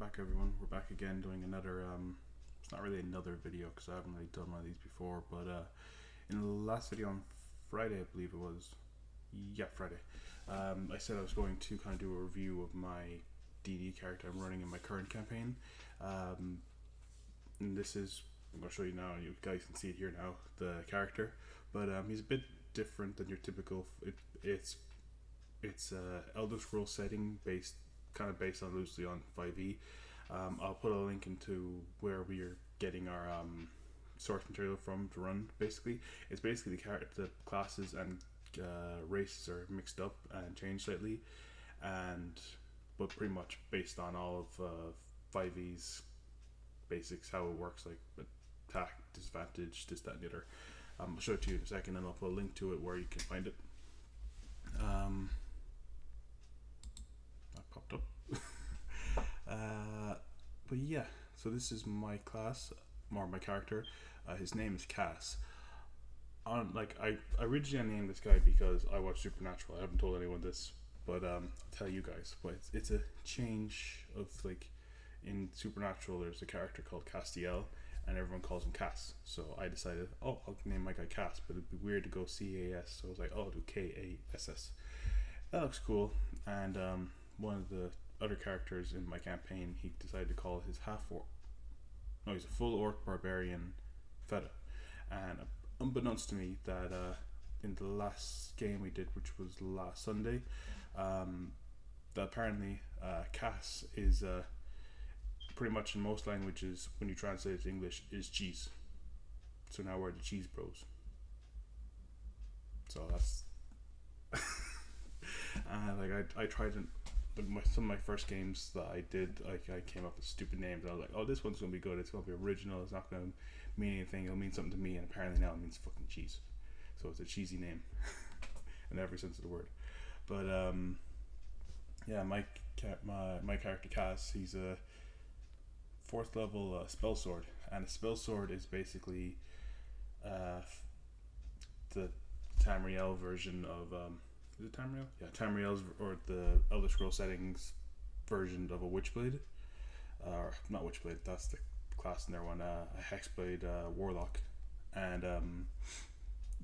back, everyone. We're back again doing another, it's not really another video because I haven't really done one of these before, but in the last video on Friday, I believe it was, yeah, Friday, I said I was going to kind of do a review of my DD character I'm running in my current campaign, and this is, I'm going to show you now, you guys can see it here now, the character, but he's a bit different than your typical, it's Elder Scrolls setting based on loosely on 5e. I'll put a link into where we are getting our source material from to run. Basically, it's basically the classes and races are mixed up and changed slightly, but pretty much based on all of 5e's basics, how it works, like attack, disadvantage, this, that, and the other. I'll show it to you in a second, and I'll put a link to it where you can find it. That popped up. But yeah, so this is my class, or my character. His name is Cass. I originally named this guy because I watch Supernatural. I haven't told anyone this, but I'll tell you guys. But it's a change of, like, in Supernatural there's a character called Castiel, and everyone calls him Cass. So I decided, I'll name my guy Cass, but it'd be weird to go C-A-S, so I was like, I'll do K-A-S-S. That looks cool. And one of the other characters in my campaign, he decided to call his he's a full orc barbarian Feta. And unbeknownst to me, that in the last game we did, which was last Sunday, that apparently Cass is pretty much in most languages, when you translate it to English, is cheese. So now we're the cheese bros. So that's I tried to, some of my first games that I did, I came up with stupid names. I was like, oh, this one's gonna be good, it's gonna be original, it's not gonna mean anything, it'll mean something to me, and apparently now it means fucking cheese. So it's a cheesy name in every sense of the word. But yeah, my character Cass, he's a 4th level spell sword, and a spell sword is basically the Tamriel version of is it Tamriel? Yeah, Tamriel's, or the Elder Scrolls settings version of a Witchblade. Not Witchblade, that's the class in there one. A Hexblade Warlock, and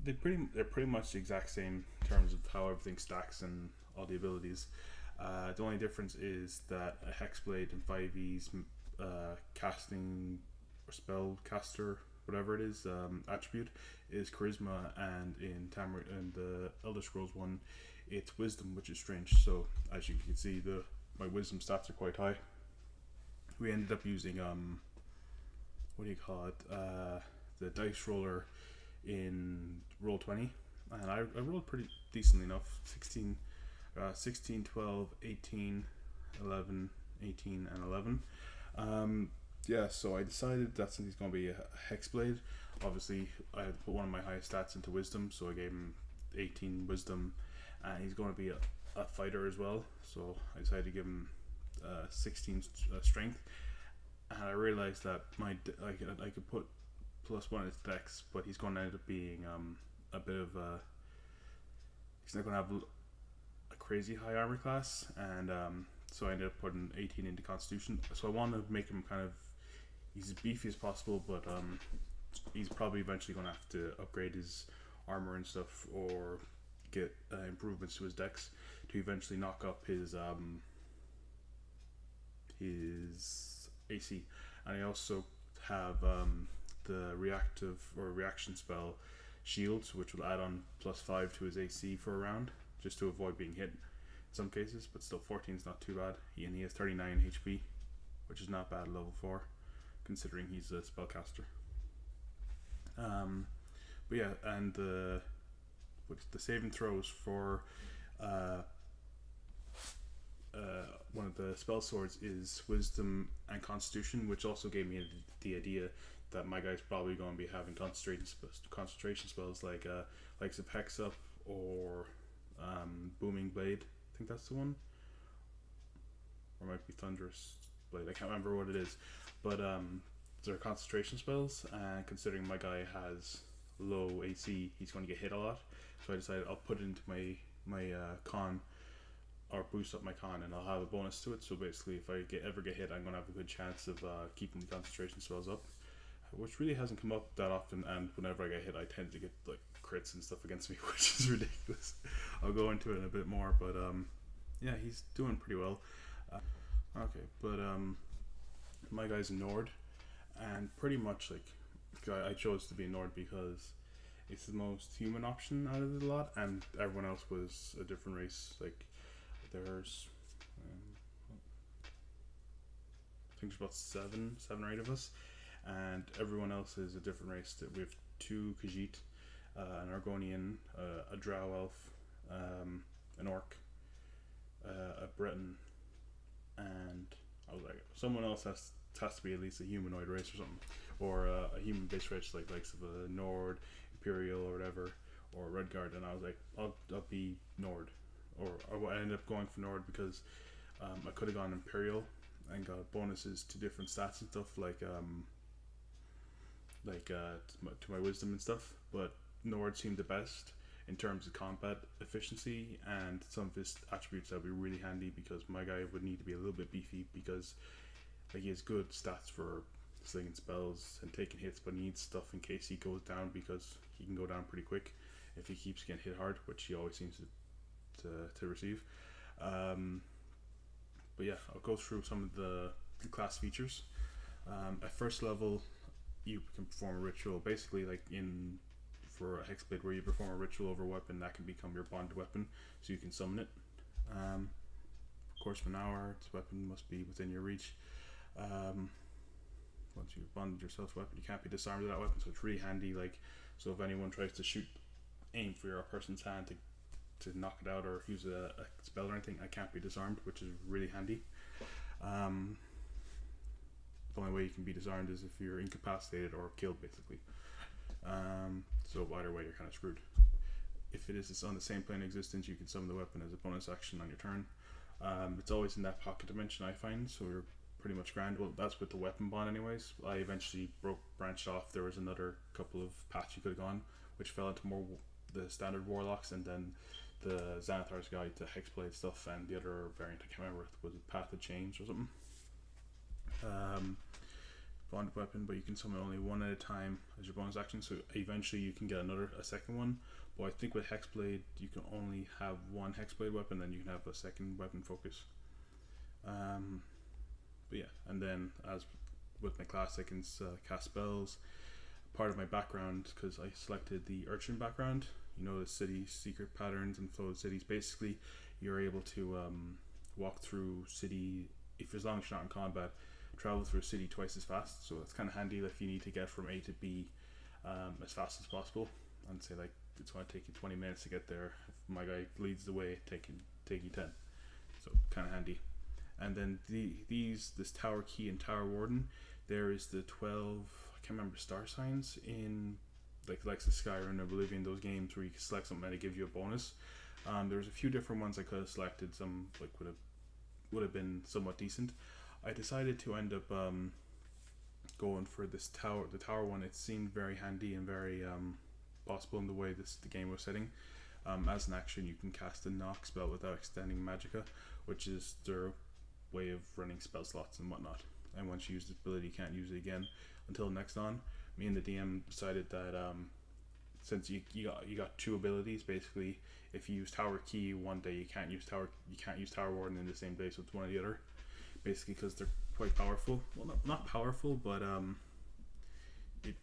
they're pretty much the exact same in terms of how everything stacks and all the abilities. The only difference is that a Hexblade in 5e's casting or spell caster, whatever it is, attribute is charisma, and in the Elder Scrolls one, it's wisdom, which is strange. So as you can see, my wisdom stats are quite high. We ended up using what do you call it? The dice roller in Roll20, and I rolled pretty decently enough. 16, 12, 18, 11, 18, and 11. Yeah, so I decided that since he's going to be a Hexblade, obviously I had to put one of my highest stats into wisdom, so I gave him 18 wisdom, and he's going to be a fighter as well, so I decided to give him 16 strength. And I realized that I could put +1 in his dex, but he's going to end up being a bit of he's not going to have a crazy high armor class, and so I ended up putting 18 into Constitution. So I want to make him he's as beefy as possible, but he's probably eventually going to have to upgrade his armor and stuff, or get improvements to his dex to eventually knock up his AC. And I also have the reaction spell Shields, which will add on +5 to his AC for a round, just to avoid being hit in some cases, but still 14 is not too bad. And he has 39 HP, which is not bad at level 4, considering he's a spellcaster. But yeah, and the saving throws for one of the spell swords is Wisdom and Constitution, which also gave me the idea that my guy's probably going to be having concentration spells like Zip Hex Up or Booming Blade. I think that's the one, or it might be Thunderous Blade. I can't remember what it is, but they're concentration spells, and considering my guy has low AC, he's going to get hit a lot. So I decided I'll put it into my con or boost up my con, and I'll have a bonus to it. So basically, if I ever get hit, I'm gonna have a good chance of keeping the concentration spells up, which really hasn't come up that often. And whenever I get hit, I tend to get like crits and stuff against me, which is ridiculous. I'll go into it in a bit more, but yeah, he's doing pretty well. Okay, but my guy's a Nord, and pretty much like I chose to be a Nord because it's the most human option out of the lot, and everyone else was a different race. Like there's I think there's about seven or eight of us, and everyone else is a different race. That we have two Khajiit, an Argonian, a Drow elf, an orc, a Breton, and I was like, someone else has to be at least a humanoid race or something, or a human based race like likes of a Nord, Imperial or whatever, or Redguard. And I was like, I'll be Nord, or I ended up going for Nord because I could have gone Imperial and got bonuses to different stats and stuff like to my wisdom and stuff, but Nord seemed the best in terms of combat efficiency, and some of his attributes that would be really handy because my guy would need to be a little bit beefy because like he has good stats for slinging spells and taking hits, but he needs stuff in case he goes down because he can go down pretty quick if he keeps getting hit hard, which he always seems to receive. But yeah, I'll go through some of the class features. At first level, you can perform a ritual, basically like for a hexblade, where you perform a ritual over a weapon that can become your bonded weapon, so you can summon it. Of course, for an hour, this weapon must be within your reach. Once you've bonded yourself to a weapon, you can't be disarmed with that weapon, so it's really handy. Like, so if anyone tries to aim for your person's hand to knock it out or use a spell or anything, I can't be disarmed, which is really handy. The only way you can be disarmed is if you're incapacitated or killed, basically. So either way, you're kind of screwed. If it is on the same plane of existence, you can summon the weapon as a bonus action on your turn. It's always in that pocket dimension, I find, so you're pretty much grand. Well, that's with the weapon bond anyways. I eventually branched off. There was another couple of paths you could have gone, which fell into more the standard warlocks, and then the Xanathar's Guide to Hexblade stuff, and the other variant I can't remember, was it Path of Change or something. Bonded weapon, but you can summon only one at a time as your bonus action, so eventually you can get a second one. But I think with Hexblade you can only have one Hexblade weapon, then you can have a second weapon focus. But yeah, and then as with my class, I can cast spells. Part of my background, because I selected the Urchin background, you know, the city secret patterns and flow of cities. Basically, you're able to walk through city, as long as you're not in combat, travel through a city twice as fast. So it's kind of handy if you need to get from A to B as fast as possible. And say like it's going to take you 20 minutes to get there. If my guy leads the way, take you 10. So kind of handy. And then this Tower Key and Tower Warden, there is the 12, I can't remember, star signs in like the Skyrim and Oblivion, those games where you can select something and it gives you a bonus. There's a few different ones I could have selected. Some like would have been somewhat decent. I decided to end up going for the tower one. It seemed very handy and very possible in the way the game was setting. As an action, you can cast a knock spell without extending magicka, which is their way of running spell slots and whatnot. And once you use this ability, you can't use it again until next on. Me and the DM decided that since you got two abilities, basically, if you use Tower Key one day, you can't use Tower Warden in the same day, so it's one or the other. Basically, because they're quite powerful. Well, not powerful, but it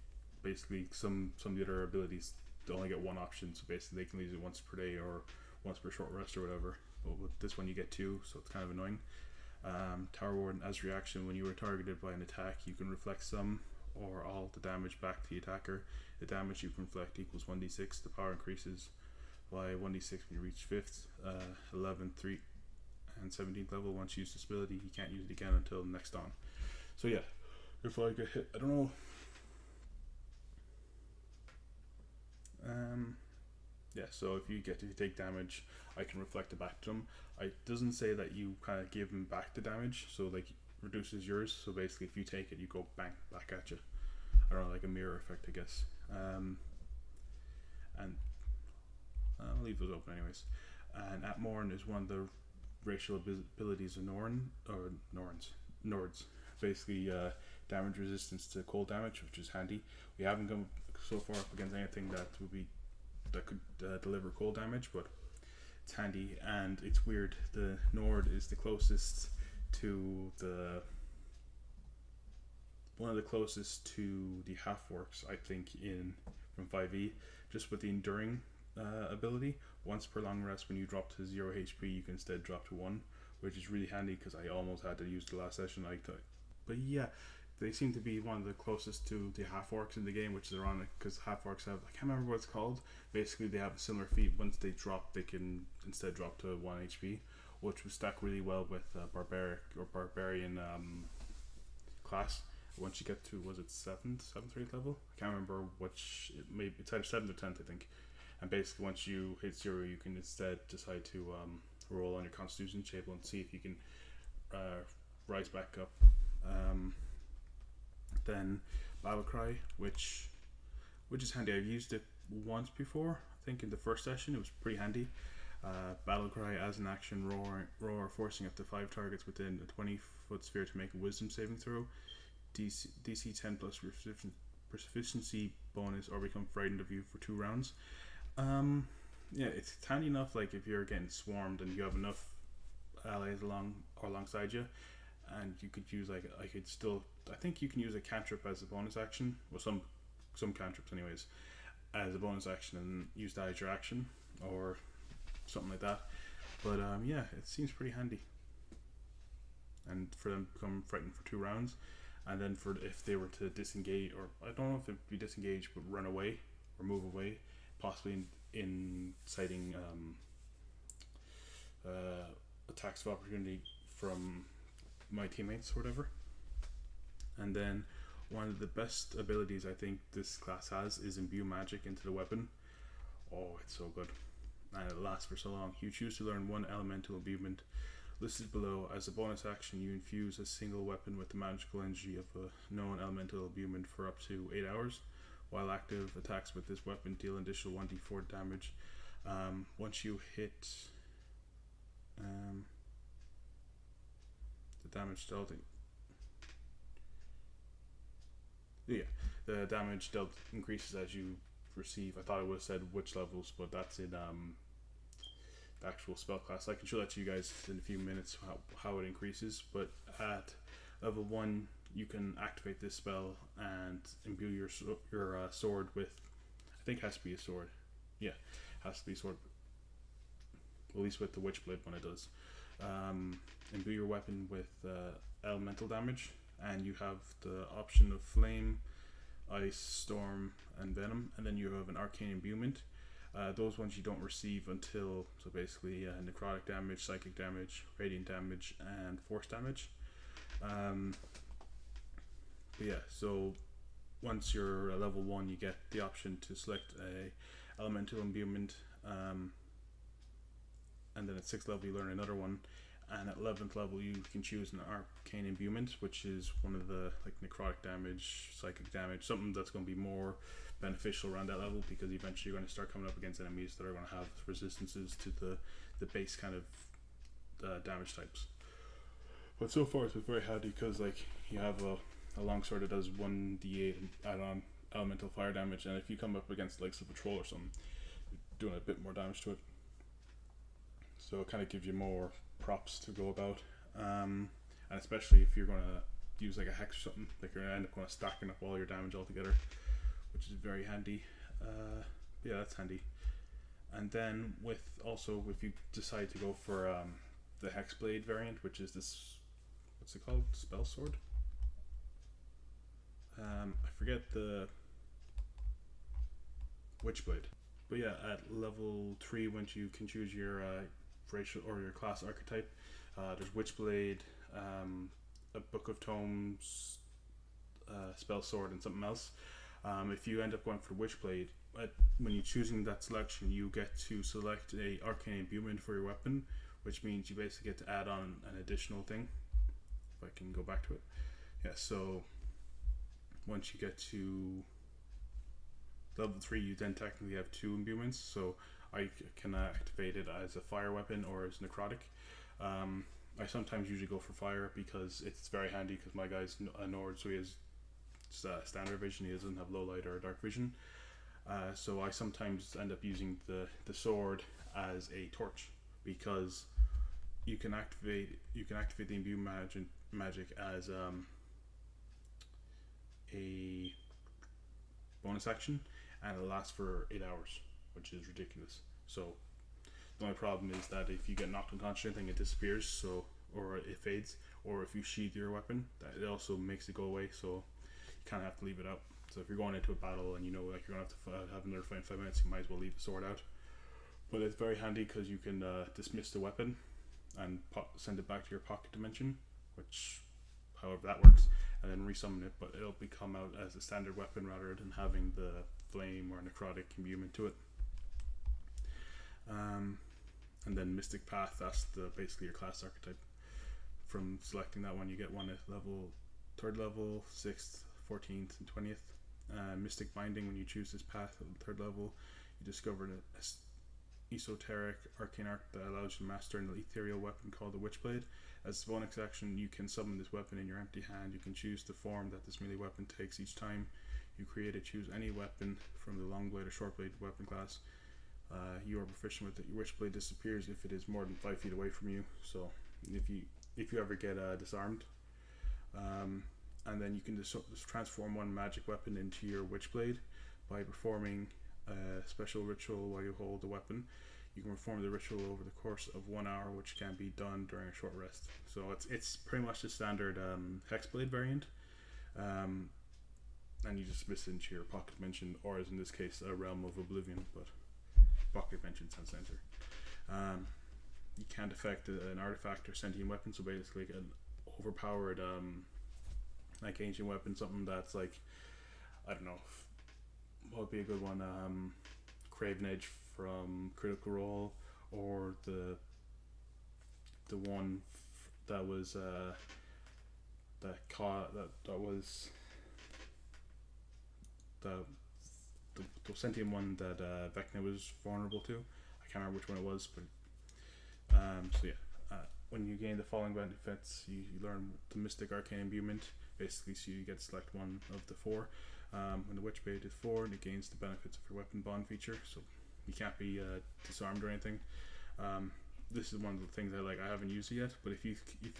basically some of the other abilities they only get one option, so basically they can use it once per day or once per short rest or whatever. But with this one, you get two, so it's kind of annoying. Tower Warden, as reaction, when you are targeted by an attack, you can reflect some or all the damage back to the attacker. The damage you can reflect equals 1d6. The power increases by 1d6 when you reach 5th, 11th, 3, and 17th level. Once you use this ability, you can't use it again until next on. So yeah, if I get hit, I don't know. Yeah, so if you take damage, I can reflect it back to them. It doesn't say that you kind of give them back the damage, so like reduces yours. So basically, if you take it, you go bang back at you. I don't know, like a mirror effect, I guess. And I'll leave those open anyways. And at Morn is one of the racial abilities of Nords. Basically, damage resistance to cold damage, which is handy. We haven't come so far up against anything that could deliver cold damage, but it's handy. And it's weird. The Nord is the closest to one of the closest to the half orcs, I think, from 5e, just with the enduring ability. Once per long rest, when you drop to 0 HP, you can instead drop to 1, which is really handy because I almost had to use the last session. But yeah, they seem to be one of the closest to the half orcs in the game, which is ironic because half orcs have, I can't remember what it's called. Basically, they have a similar feat. Once they drop, they can instead drop to 1 HP, which would stack really well with barbarian class. Once you get to, was it 7th or 8th level? I can't remember which. It's either 7th or 10th, I think. And basically, once you hit 0, you can instead decide to roll on your Constitution table and see if you can rise back up. Then Battle Cry, which is handy. I've used it once before. I think in the first session it was pretty handy. Battle Cry as an action, roar, forcing up to 5 targets within a 20-foot sphere to make a Wisdom saving throw. DC 10 plus proficiency bonus, or become frightened of you for 2 rounds. Yeah, it's handy enough. Like if you're getting swarmed and you have enough allies alongside you, and you could use I think you can use a cantrip as a bonus action, or some cantrips anyways, as a bonus action, and use that as your action or something like that. But yeah, it seems pretty handy. And for them to become frightened for 2 rounds, and then if they were to disengage, or I don't know if it'd be disengaged, but run away or move away, possibly inciting attacks of opportunity from my teammates or whatever. And then one of the best abilities I think this class has is imbue magic into the weapon. Oh, it's so good, and it lasts for so long. You choose to learn 1 elemental imbuement listed below. As a bonus action, you infuse a single weapon with the magical energy of a known elemental imbuement for up to 8 hours. While active, attacks with this weapon deal an additional 1d4 damage. Once you hit the damage dealt, the damage dealt increases as you receive. I thought it would have said which levels, but that's in the actual spell class. I can show that to you guys in a few minutes how it increases. But at level 1, you can activate this spell and imbue your sword with, I think it has to be a sword. Yeah, it has to be a sword. At least with the Witchblade one it does. Imbue your weapon with elemental damage, and you have the option of flame, ice, storm, and venom, and then you have an arcane imbuement. Those ones you don't receive until, so basically necrotic damage, psychic damage, radiant damage, and force damage. But yeah, so once you're at level 1, you get the option to select a elemental imbuement, and then at 6th level you learn another one, and at 11th level you can choose an arcane imbuement, which is one of the necrotic damage, psychic damage, something that's going to be more beneficial around that level, because eventually you're going to start coming up against enemies that are going to have resistances to the base kind of damage types. But so far it's been very handy, because you have a longsword that does 1d8 and add on elemental fire damage, and if you come up against a patrol or something, you're doing a bit more damage to it. So it kind of gives you more props to go about, and especially if you're going to use a hex or something, you're going to end up stacking up all your damage altogether, which is very handy. Yeah, that's handy. And then if you decide to go for the Hexblade variant, which is this, what's it called? Spell sword? I forget the Witchblade. But yeah, at level 3, once you can choose your racial or your class archetype, there's Witchblade, a Book of Tomes, Spell Sword, and something else. If you end up going for Witchblade, when you're choosing that selection, you get to select a arcane imbuement for your weapon, which means you basically get to add on an additional thing. If I can go back to it. Yeah, so once you get to level 3, you then technically have 2 imbuements, so I can activate it as a fire weapon or as necrotic. I sometimes usually go for fire because it's very handy because my guy's a Nord, so he has standard vision. He doesn't have low light or dark vision. So I sometimes end up using the sword as a torch because you can activate the imbue magic as a bonus action, and it lasts for 8 hours, which is ridiculous. So the only problem is that if you get knocked unconscious, I think it disappears, so or it fades, or if you sheath your weapon, that it also makes it go away. So you kind of have to leave it out. So if you're going into a battle and you know like you're gonna have to have another fight in 5 minutes, you might as well leave the sword out. But it's very handy because you can dismiss the weapon and send it back to your pocket dimension, which, however that works, and then resummon it. But it'll become out as a standard weapon rather than having the flame or necrotic imbuement to it. And then Mystic Path, that's basically your class archetype. From selecting that one, you get one at third level, 6th, 14th, and 20th. Mystic Binding, when you choose this path at the 3rd level, you discover an esoteric arcane art that allows you to master an ethereal weapon called the Witchblade. As a bonus action, you can summon this weapon in your empty hand. You can choose the form that this melee weapon takes each time you create it. Choose any weapon from the long blade or short blade weapon class you are proficient with it. Your Witchblade disappears if it is more than 5 feet away from you. So if you ever get disarmed, and then you can just transform one magic weapon into your Witchblade by performing a special ritual while you hold the weapon. You can perform the ritual over the course of 1 hour, which can be done during a short rest. So it's pretty much the standard Hexblade variant, and you just miss it into your pocket dimension, or as in this case, a Realm of Oblivion, but pocket dimension sounds center. You can't affect an artifact or sentient weapon, so basically an overpowered like ancient weapon, something that's like, I don't know, what would be a good one? Craven Edge from Critical Role, or the one that was the sentient one that Vecna was vulnerable to. I can't remember which one it was, but so yeah. When you gain the following benefits, you learn the Mystic Arcane Imbuement, basically, so you get to select one of the 4. When the Witchblade is 4, it gains the benefits of your weapon bond feature, so you can't be disarmed or anything. This is one of the things I haven't used it yet, but if you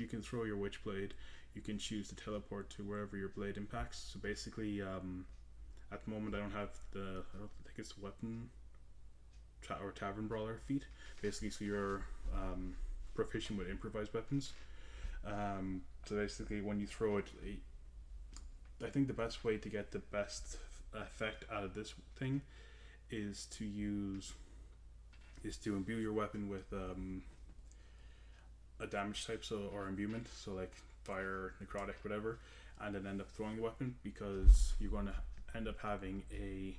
can throw your Witchblade, you can choose to teleport to wherever your blade impacts. So basically, at the moment I don't think it's weapon or tavern brawler feat. Basically, so you're proficient with improvised weapons. So basically, when you throw it, I think the best way to get the best effect out of this thing is to imbue your weapon with a damage type, or imbuement, so like fire, necrotic, whatever, and then end up throwing the weapon, because you're going to end up having a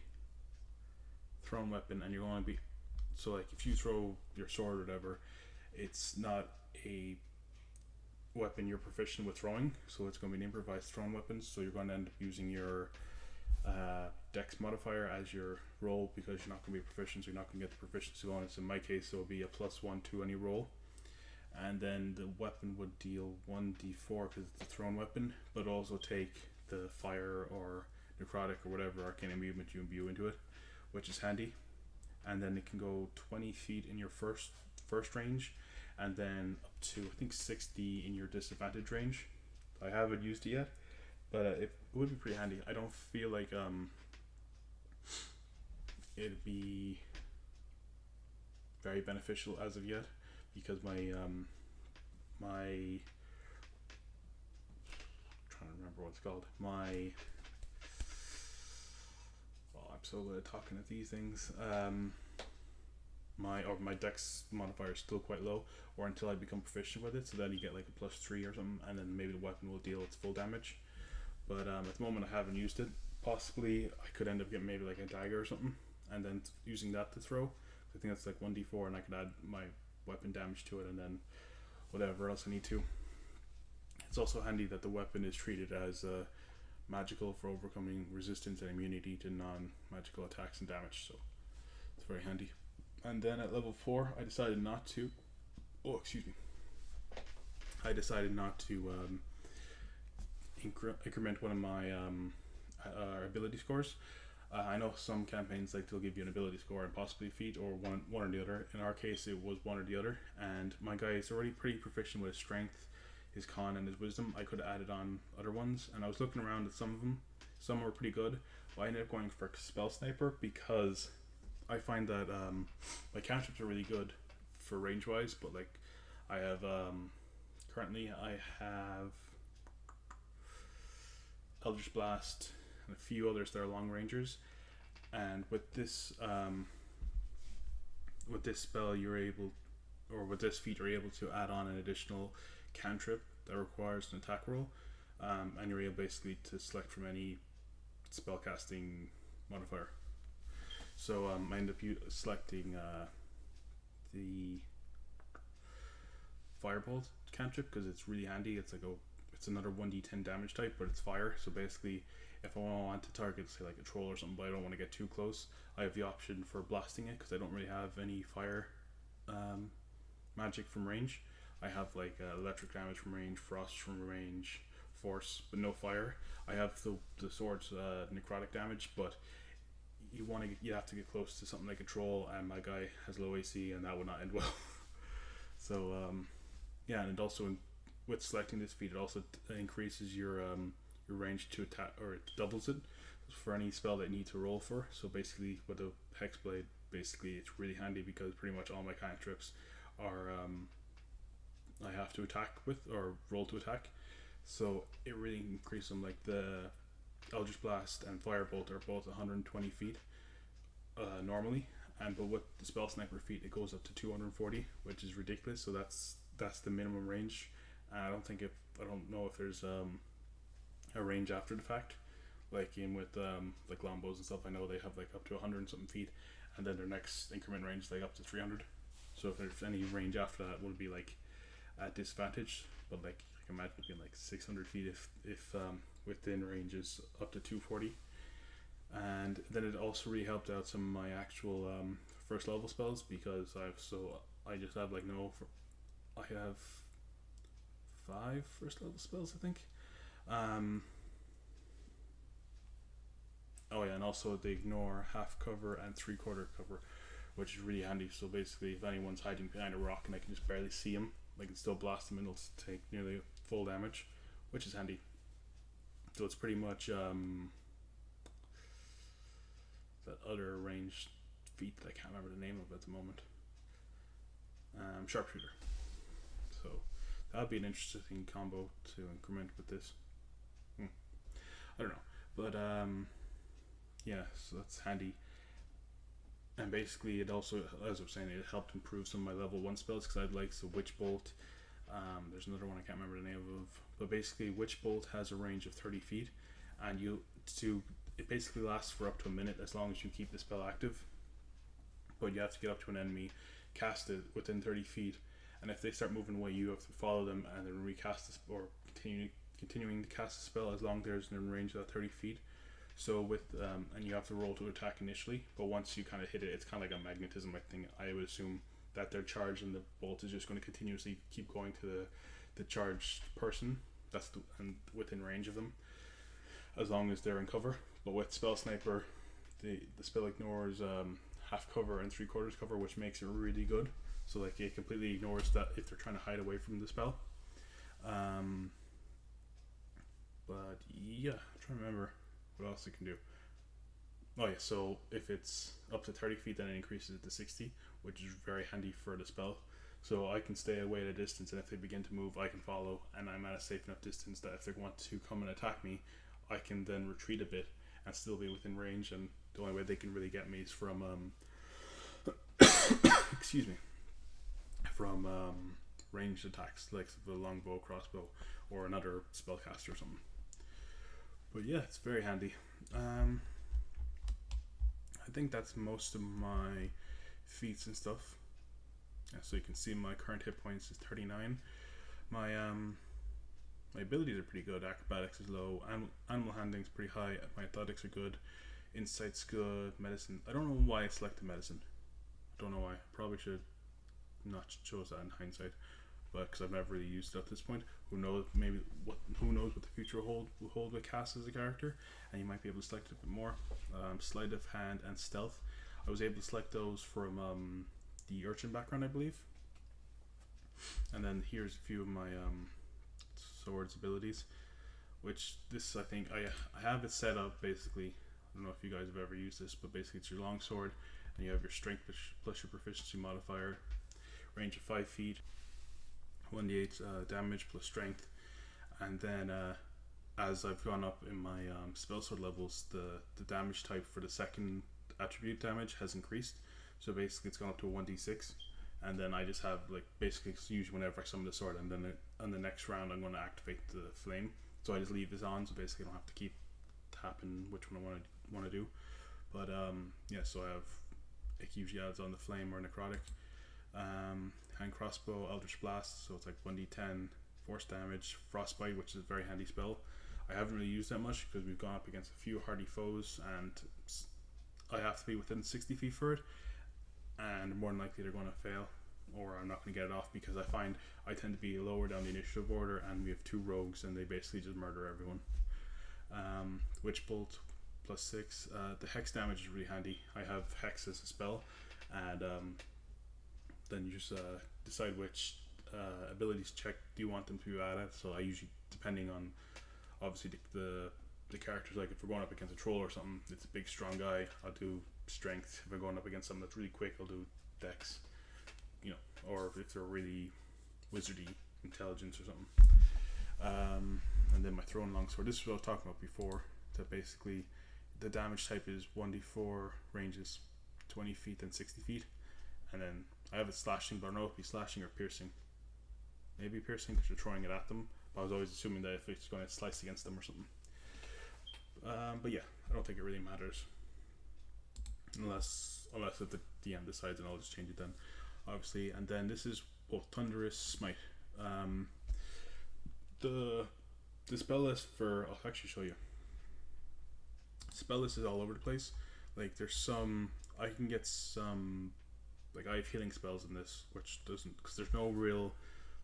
thrown weapon, and you're going to be, so like if you throw your sword or whatever, it's not a weapon you're proficient with throwing, so it's going to be an improvised thrown weapon, so you're going to end up using your dex modifier as your roll, because you're not going to be proficient, so you're not going to get the proficiency bonus. In my case, it'll be a +1 to any roll, and then the weapon would deal 1d4 because it's a thrown weapon, but also take the fire or necrotic or whatever arcane movement you imbue into it, which is handy. And then it can go 20 feet in your first range, and then up to I think 60 in your disadvantage range. I haven't used it yet, but it would be pretty handy. I don't feel like it'd be very beneficial as of yet, because my trying to remember what it's called. I'm so good at talking at these things. My dex modifier is still quite low, or until I become proficient with it, so then you get like a +3 or something, and then maybe the weapon will deal its full damage. But at the moment I haven't used it. Possibly I could end up getting maybe like a dagger or something, and then using that to throw. I think that's like 1d4, and I could add my weapon damage to it, and then whatever else I need to. It's also handy that the weapon is treated as magical for overcoming resistance and immunity to non-magical attacks and damage, so it's very handy. And then at level 4, I decided not to. Oh, excuse me. I decided not to increment one of my ability scores. I know some campaigns like they'll give you an ability score and possibly feat or one or the other. In our case, it was one or the other, and my guy is already pretty proficient with his strength, his con, and his wisdom. I could have added on other ones, and I was looking around at some of them. Some were pretty good, but I ended up going for Spell Sniper because I find that my cantrips are really good for range wise, but like I have currently I have Eldritch Blast and a few others that are long rangers, and with this spell you're able, or with this feat you're able to add on an additional cantrip that requires an attack roll, and you're able basically to select from any spellcasting modifier. So I end up selecting the Firebolt cantrip because it's really handy. It's another 1d10 damage type, but it's fire. So basically, if I want to target, say like a troll or something, but I don't want to get too close, I have the option for blasting it because I don't really have any fire magic from range. I have like electric damage from range, frost from range, force, but no fire. I have the sword's necrotic damage, but you have to get close to something like a troll, and my guy has low AC, and that would not end well. So yeah, and it also, with selecting this feat, it also increases your range to attack, or it doubles it for any spell that you need to roll for. So basically, with the Hexblade, basically it's really handy because pretty much all my cantrips are I have to attack with or roll to attack. So it really increases them. Like the Eldritch Blast and Firebolt are both 120 feet normally, but with the Spell Sniper feat it goes up to 240, which is ridiculous. So that's the minimum range. I don't know if there's a range after the fact, like with like longbows and stuff. I know they have like up to 100 and something feet, and then their next increment range is like up to 300. So if there's any range after that, it would be like at disadvantage. But like I can imagine it being like 600 feet if within range is up to 240. And then it also really helped out some of my actual first level spells, because I just have like I have 5 first level spells, I think. Oh yeah, and also they ignore half cover and 3/4 cover, which is really handy. So basically, if anyone's hiding behind a rock and I can just barely see them, I can still blast them and it'll take nearly full damage, which is handy. So it's pretty much that other ranged feat that I can't remember the name of at the moment. Sharpshooter. So that would be an interesting combo to increment with this. I don't know, but yeah, so that's handy. And basically, it also, as I was saying, it helped improve some of my level 1 spells, because I'd like the Witch Bolt. There's another one I can't remember the name of, but basically, Witch Bolt has a range of 30 feet, and it basically lasts for up to a minute as long as you keep the spell active. But you have to get up to an enemy, cast it within 30 feet, and if they start moving away, you have to follow them and then recast this, or continuing to cast the spell as long as there's in range of 30 feet. So and you have to roll to attack initially, but once you kind of hit it, it's kind of like a magnetism thing. I would assume that their charge and the bolt is just going to continuously keep going to the charged person and within range of them, as long as they're in cover. But with Spell Sniper, the spell ignores half cover and 3/4 cover, which makes it really good. So like it completely ignores that if they're trying to hide away from the spell. But yeah, I'm trying to remember what else it can do. Oh yeah, so if it's up to 30 feet, then it increases it to 60, which is very handy for the spell. So I can stay away at a distance, and if they begin to move, I can follow, and I'm at a safe enough distance that if they want to come and attack me, I can then retreat a bit and still be within range. And the only way they can really get me is from excuse me, from ranged attacks like the longbow, crossbow, or another spellcaster or something. But yeah, it's very handy. I think that's most of my feats and stuff. So you can see my current hit points is 39. My abilities are pretty good. Acrobatics is low. Animal handling is pretty high. My athletics are good. Insight's good. Medicine. I don't know why I selected medicine. I don't know why. Probably should not chose that in hindsight. but because I've never really used it at this point. Who knows? Who knows what the future will hold with cast as a character, and you might be able to select it a bit more. Sleight of hand and stealth. I was able to select those from the urchin background, I believe. And then here's a few of my swords abilities, which this I think I have it set up basically. I don't know if you guys have ever used this, but basically it's your long sword, and you have your strength plus your proficiency modifier, range of 5 feet, 1d8 damage plus strength, and then as I've gone up in my spell sword levels, the damage type for the second attribute damage has increased. So basically it's gone up to a 1d6, and then I just have like basically usually whenever I summon the sword, and then on the next round I'm going to activate the flame. So I just leave this on, so basically I don't have to keep tapping which one I want to do. But yeah, so I have, it usually adds on the flame or necrotic. Hand crossbow, eldritch blast, so it's like 1d10 force damage, frostbite, which is a very handy spell. I haven't really used that much because we've gone up against a few hardy foes, and I have to be within 60 feet for it, and more than likely they're going to fail, or I'm not going to get it off, because I find I tend to be lower down the initiative order, and we have 2 rogues and they basically just murder everyone. Witch bolt plus 6. The hex damage is really handy. I have hex as a spell, and then you just decide which abilities check do you want them to be added. So I usually, depending on obviously the characters, like if we're going up against a troll or something, it's a big strong guy, I'll do strength. If I'm going up against something that's really quick, I'll do dex, you know, or if they're really wizardy, intelligence or something. And then my thrown longsword, this is what I was talking about before, that basically the damage type is 1d4, ranges 20 feet and 60 feet, and then I have it slashing, but I don't know if it's slashing or piercing. Maybe piercing because you're throwing it at them, but I was always assuming that if it's going to slice against them or something. But yeah, I don't think it really matters, unless if the DM decides, and I'll just change it then, obviously. And then this is Thunderous Smite. The spell list for, I'll actually show you. Spell list is all over the place. Like there's some, I can get some, like I have healing spells in this, which doesn't, because there's no real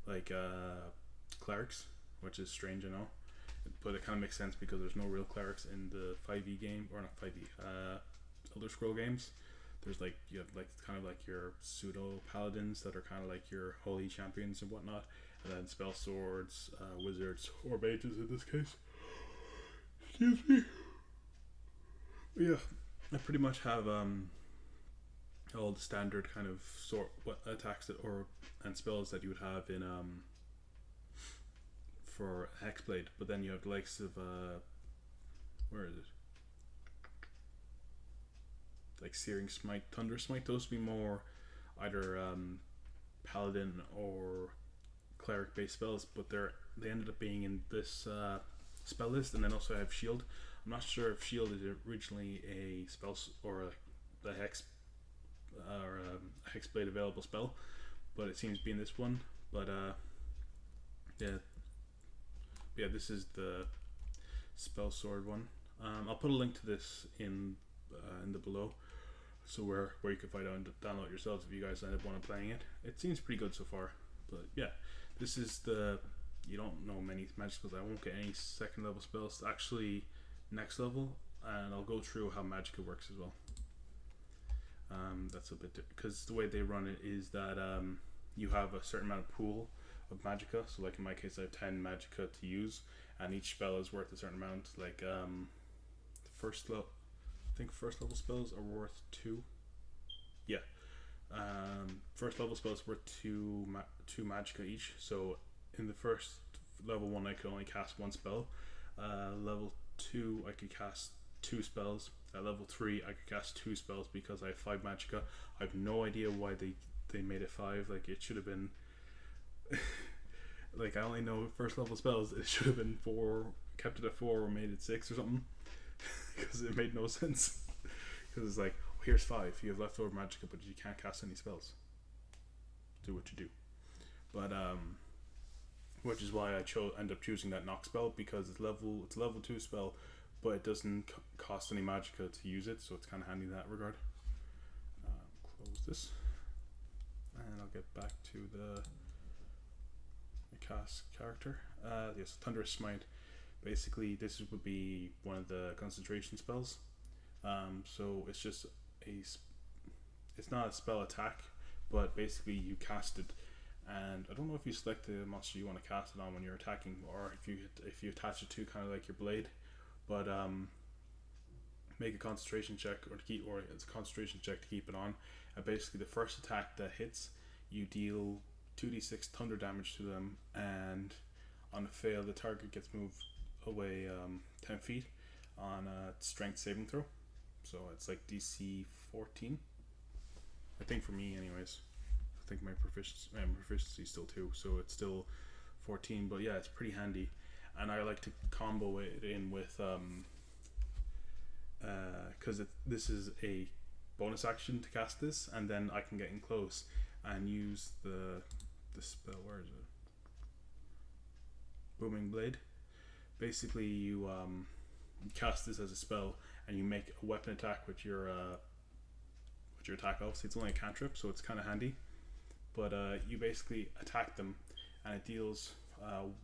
like clerics, which is strange, I know, but it kind of makes sense because there's no real clerics in the 5e game, or not 5e, Elder Scroll games. There's like, you have like kind of like your pseudo paladins that are kind of like your holy champions and whatnot, and then spell swords, wizards, or mages in this case. Excuse me. But yeah, I pretty much have all the standard kind of attacks that and spells that you would have in for Hexblade, but then you have the likes of where is it? Like Searing Smite, Thunder Smite. Those would be more either paladin or cleric based spells, but they ended up being in this spell list. And then also I have Shield. I'm not sure if Shield is originally a spell or a hex or a Hexblade available spell, but it seems to be in this one. But yeah, this is the spell sword one. I'll put a link to this in the below, so where you can find out and download yourselves if you guys end up wanting playing it. It seems pretty good so far. But yeah, this is you don't know many magic spells. I won't get any second level spells, actually next level, and I'll go through how Magicka works as well. That's a bit different, because the way they run it is that you have a certain amount of pool of Magicka. So like in my case I have 10 Magicka to use, and each spell is worth a certain amount. Like I think first level spells are worth 2. Yeah. First level spells worth 2 Magicka each. So in the first level 1 I could only cast 1 spell. Level 2 I could cast 2 spells. At level 3 I could cast 2 spells because I have 5 Magicka. I have no idea why they made it 5. Like it should have been like I only know first level spells. It should have been 4, kept it at 4 or made it 6 or something, because it made no sense. Because it's like, oh, here's 5, you have leftover Magicka, but you can't cast any spells. Do what you do. But which is why I end up choosing that knock spell, because it's level 2 spell, but it doesn't cost any Magicka to use it, so it's kind of handy in that regard. Close this, and I'll get back to cast character. Yes, Thunderous Smite. Basically, this would be one of the concentration spells. So it's just it's not a spell attack, but basically you cast it, and I don't know if you select the monster you want to cast it on when you're attacking, or if you attach it to kind of like your blade, but make a concentration check or it's a concentration check to keep it on, and basically the first attack that hits, you deal 2d6 thunder damage to them, and on a fail the target gets moved away 10 feet on a strength saving throw. So it's like DC 14, I think, for me anyways. I think my proficiency is still 2, so it's still 14, but yeah, it's pretty handy. And I like to combo it in with because this is a bonus action to cast this, and then I can get in close and use the spell. Where is it? Booming Blade. Basically, you cast this as a spell, and you make a weapon attack with your attack. Obviously, it's only a cantrip, so it's kind of handy. But you basically attack them, and it deals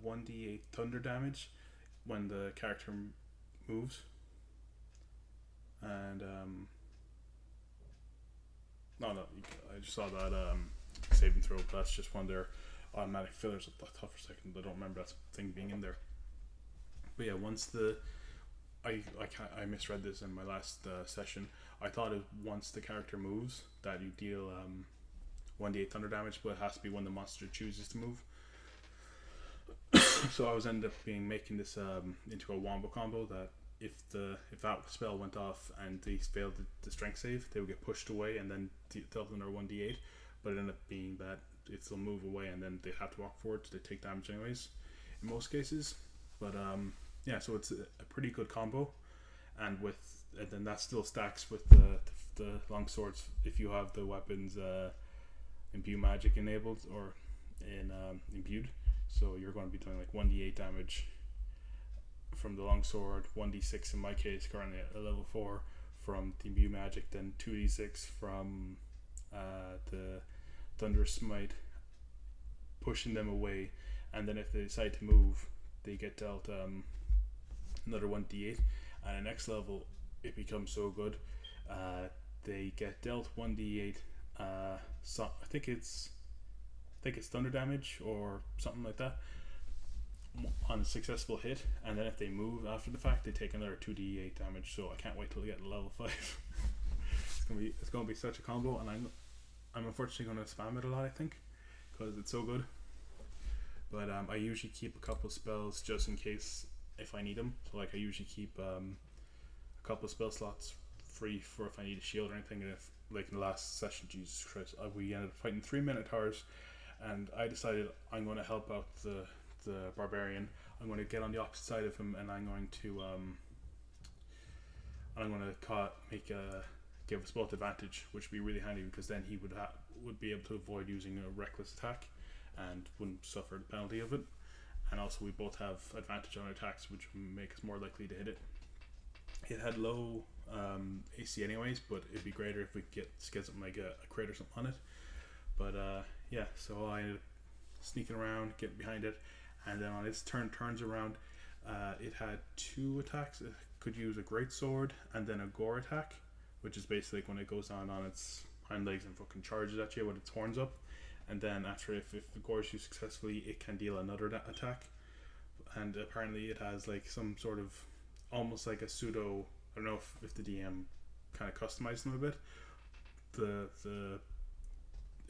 1d8 thunder damage when the character moves. And I just saw that saving throw. But that's just one of their automatic fillers. I thought for a second, I don't remember that thing being in there. But yeah, once I misread this in my last session. I thought once the character moves that you deal 1d8 thunder damage, but it has to be when the monster chooses to move. So I was ended up making this into a wombo combo that if that spell went off and they failed the strength save, they would get pushed away and then dealt another 1d8. But it ended up being that they'll move away and then they have to walk forward, so they take damage anyways in most cases. But yeah, so it's a pretty good combo, and then that still stacks with the long swords if you have the weapons imbue magic enabled or imbued. So you're going to be doing like 1d8 damage from the longsword, 1d6 in my case currently at level 4 from the imbue magic, then 2d6 from the Thunderous Smite, pushing them away, and then if they decide to move, they get dealt another 1d8, and at next level it becomes so good, they get dealt 1d8. So I think it's thunder damage or something like that on a successful hit, and then if they move after the fact, they take another 2d8 damage. So I can't wait till they get to level 5. it's gonna be such a combo, and I'm unfortunately gonna spam it a lot, I think, because it's so good. But I usually keep a couple spells just in case if I need them. So like I usually keep a couple of spell slots free for if I need a shield or anything. And if, like in the last session, Jesus Christ, we ended up fighting 3 Minotaurs, and I decided I'm going to help out the barbarian. I'm going to get on the opposite side of him, and I'm going to give us both advantage, which would be really handy because then he would be able to avoid using a reckless attack and wouldn't suffer the penalty of it. And also we both have advantage on our attacks, which would make us more likely to hit it. It had low AC anyways, but it'd be greater if we could get something like a crit or something on it. But yeah, so I ended up sneaking around, getting behind it, and then on its turns around, it had 2 attacks. It could use a great sword and then a gore attack, which is basically like when it goes on its hind legs and fucking charges at you with its horns up. And then after, if it gores you successfully, it can deal another attack. And apparently it has like some sort of almost like a pseudo, I don't know if the DM kind of customized them a bit.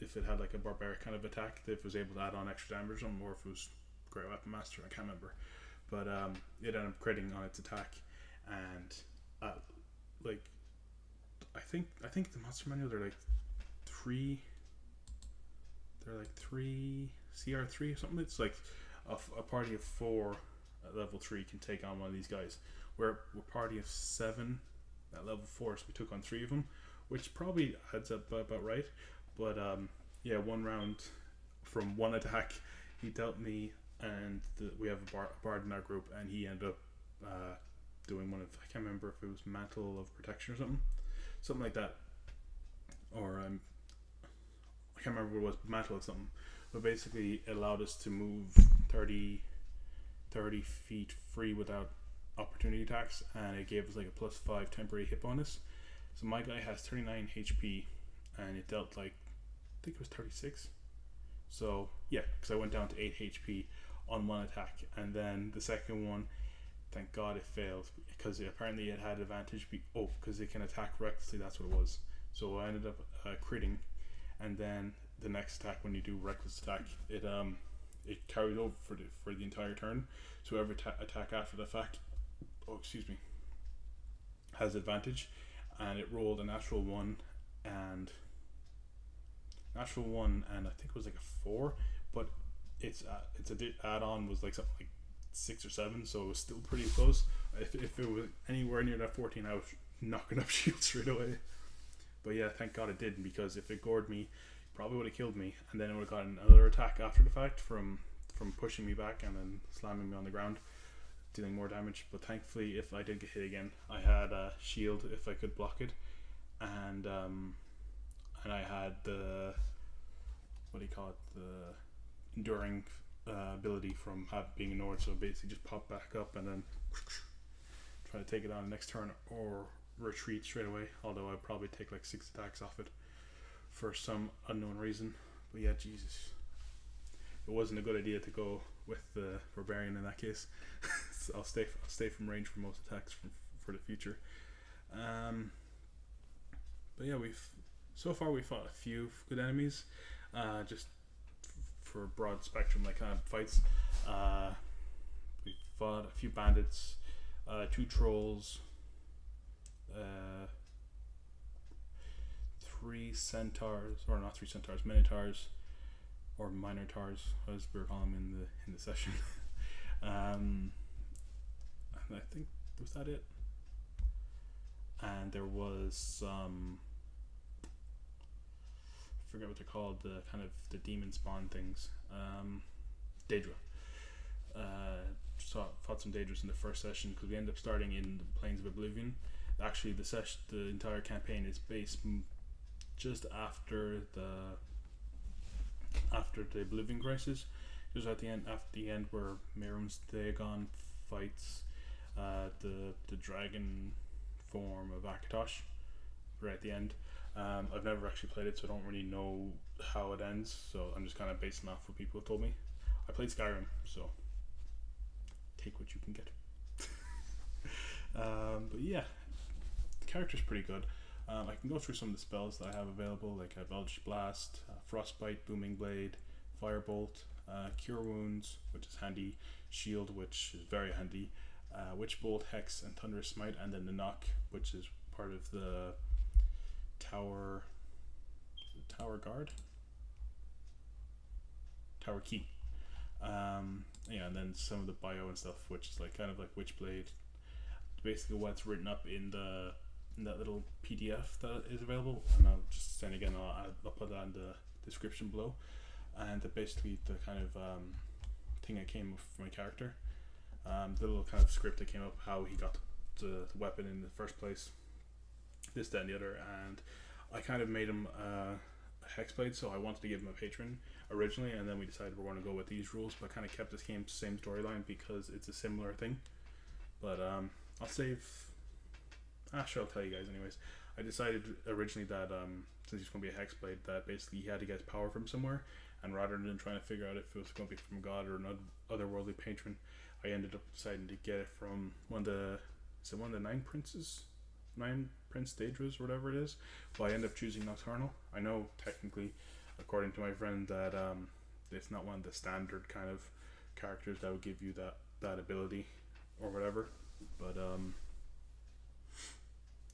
If it had like a barbaric kind of attack, if it was able to add on extra damage or something, or if it was Great Weapon Master, I can't remember. But it ended up critting on its attack, and like I think the monster manual, they're like 3 CR3 or something. It's like a party of 4 at level 3 can take on one of these guys. We're a party of 7 at level 4, so we took on 3 of them, which probably adds up about right. But yeah, one round from one attack he dealt me, and we have a bard in our group, and he ended up doing one of, I can't remember if it was Mantle of Protection or something like that, or I can't remember what it was, Mantle of something, but basically it allowed us to move 30 feet free without opportunity attacks, and it gave us like a +5 temporary hit bonus. So my guy has 39 HP, and it dealt like, I think it was 36. So yeah, because I went down to 8 HP on one attack, and then the second one, thank God it failed, because apparently it had advantage. Because it can attack recklessly. That's what it was. So I ended up critting, and then the next attack, when you do reckless attack, it carries over for the entire turn. So every attack after the fact, has advantage, and it rolled a natural one, and I think it was like a 4, but its add-on was like something like 6 or 7, so it was still pretty close. If it was anywhere near that 14, I was knocking up shields straight away. But yeah, thank God it didn't, because if it gored me, it probably would have killed me, and then it would have gotten another attack after the fact from pushing me back and then slamming me on the ground, dealing more damage. But thankfully, if I did get hit again, I had a shield if I could block it, and I had the, the enduring ability from being ignored, so basically just pop back up and then try to take it on the next turn, or retreat straight away, although I'd probably take like 6 attacks off it for some unknown reason. But yeah, Jesus, it wasn't a good idea to go with the Barbarian in that case. So I'll stay from range for most attacks for the future. But yeah, we fought a few good enemies, just for a broad spectrum like kind of fights. We fought a few bandits, 2 trolls, 3 centaurs, or not 3 centaurs, minotaurs, or minotaurs, as we were calling them in the session. And I think, was that it? And there was some, I forget what they're called, the kind of the demon spawn things. Daedra. Fought some Daedras in the first session, because we ended up starting in the Plains of Oblivion. Actually, the entire campaign is based just after the Oblivion Crisis, just at the end where Miriam's Dagon fights the dragon form of Akatosh right at the end. I've never actually played it, so I don't really know how it ends, so I'm just kind of basing off what people have told me. I played Skyrim, so take what you can get. But yeah, the character's pretty good. I can go through some of the spells that I have available, like I have Eldritch Blast, Frostbite, Booming Blade, Firebolt, Cure Wounds, which is handy, Shield, which is very handy, Witch Bolt, Hex, and Thunderous Smite, and then the Knock, which is part of the Tower Key. And then some of the bio and stuff, which is like kind of like Witchblade. Basically, what's written up in that little PDF that is available, and I'll put that in the description below. And basically the kind of thing that came up for my character, the little kind of script that came up, how he got the weapon in the first place, this, that, and the other. And I kind of made him a Hexblade, so I wanted to give him a patron originally, and then we decided we're going to go with these rules, but kind of kept this game same storyline because it's a similar thing. But I'll save. Sure, I'll tell you guys anyways. I decided originally that since he's going to be a Hexblade, that basically he had to get power from somewhere, and rather than trying to figure out if it was going to be from God or an otherworldly patron, I ended up deciding to get it from one of the 9 princes, 9 Prince Daedras, or whatever it is. But I ended up choosing Nocturnal. I know technically, according to my friend, that it's not one of the standard kind of characters that would give you that ability or whatever, but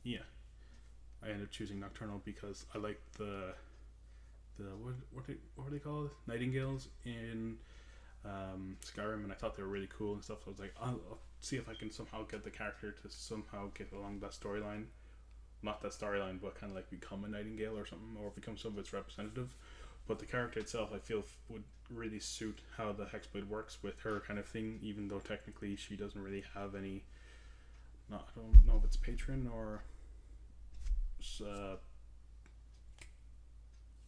yeah, I ended up choosing Nocturnal because I like the what are they called, Nightingales in Skyrim, and I thought they were really cool and stuff. So I was like, I'll see if I can somehow get the character to somehow get along that storyline, not that storyline, but kind of like become a Nightingale or something, or become some of its representative. But the character itself, I feel, would really suit how the Hexblade works with her kind of thing, even though technically she doesn't really have any. I don't know if it's patron or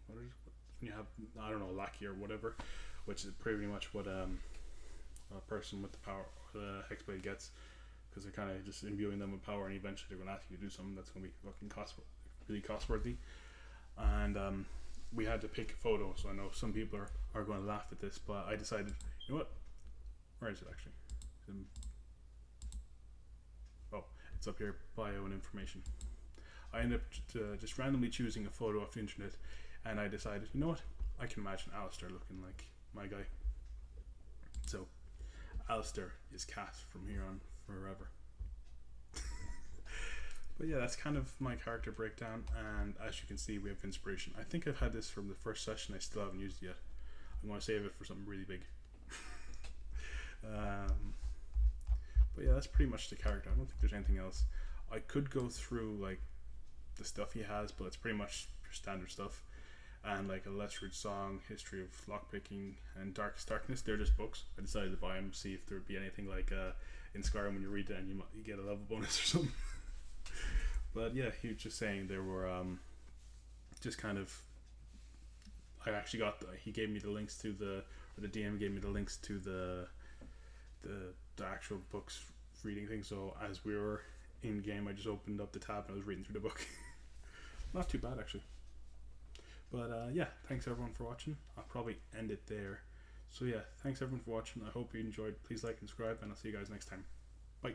what is when you have, I don't know, lackey or whatever, which is pretty much what a person with the power the hexblade gets, because they're kind of just imbuing them with power, and eventually they're going to ask you to do something that's going to be fucking really cost worthy. And we had to pick a photo, so I know some people are going to laugh at this, but I decided, you know what? Where is it actually? Oh, it's up here, bio and information. I ended up just randomly choosing a photo off the internet, and I decided, you know what? I can imagine Alistair looking like my guy. So, Alistair is Cat from here on forever. But yeah, that's kind of my character breakdown, and as you can see, we have inspiration. I think I've had this from the first session. I still haven't used it yet. I'm going to save it for something really big. But yeah, that's pretty much the character. I don't think there's anything else. I could go through like the stuff he has, but it's pretty much your standard stuff. And like a Let's Read Song, History of Lockpicking, and Darkest Darkness, they're just books. I decided to buy them, see if there would be anything like in Skyrim when you read it and you get a level bonus or something. But yeah, he was just saying there were just kind of, I actually got he gave me the links to the DM gave me the links to the actual books reading thing. So as we were in game, I just opened up the tab and I was reading through the book. Not too bad actually. But yeah, thanks everyone for watching. I'll probably end it there. So yeah, thanks everyone for watching. I hope you enjoyed. Please like and subscribe, and I'll see you guys next time. Bye.